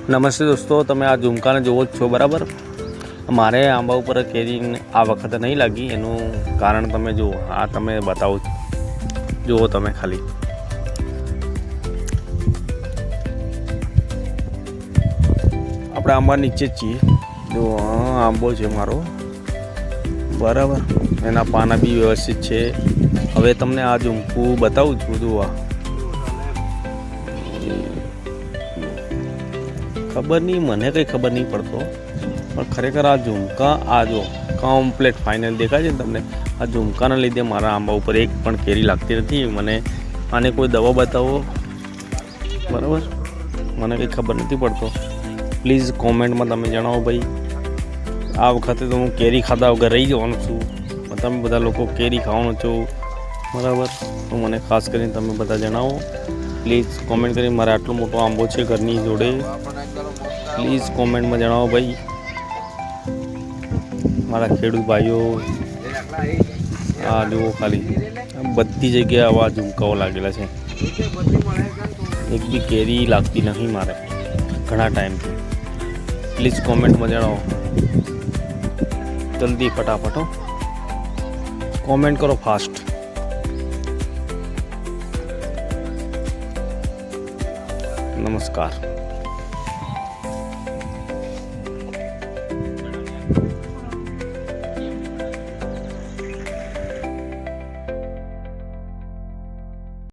નમસ્તે દોસ્તો, તમે આ ઝુમકાને જોવો જ છો બરાબર. મારે આંબા ઉપર કેરી આ વખતે નહીં લાગી. એનું કારણ તમે જુઓ, આ તમે બતાવું જુઓ તમે ખાલી. આપણે આંબા નીચે જ છીએ. જો આંબો છે મારો બરાબર, એના પાના બી વ્યવસ્થિત છે. હવે તમને આ ઝુમકું બતાવું છું. જુઓ, ખબર નહીં, મને કંઈ ખબર નહીં પડતો, પણ ખરેખર આ ઝુમકા આ જો કમ્પ્લેટ ફાઇનલ દેખાય છે ને તમને. આ ઝુમકાના લીધે મારા આંબા ઉપર એક પણ કેરી લાગતી નથી. મને આને કોઈ દવા બતાવો બરાબર, મને કંઈ ખબર નથી પડતો. પ્લીઝ કોમેન્ટમાં તમે જણાવો ભાઈ. આ વખતે તો હું કેરી ખાધા વગર રહી જવાનો છું. તમે બધા લોકો કેરી ખાવાનો છો બરાબર, તો મને ખાસ કરીને તમે બધા જણાવો પ્લીઝ કોમેન્ટ કરી. મારે આટલો મોટો આંબો છે ઘરની જોડે, પ્લીઝ કોમેન્ટમાં જણાવો ભાઈ. મારા ખેડૂત ભાઈઓ આ જુઓ ખાલી, બધી જગ્યાએ આવા ઝુમકાઓ લાગેલા છે. એક બી કેરી લાગતી નથી મારે ઘણા ટાઈમથી. પ્લીઝ કોમેન્ટમાં જણાવો જલ્દી, ફટાફટ કોમેન્ટ કરો ફાસ્ટ. નમસ્કાર.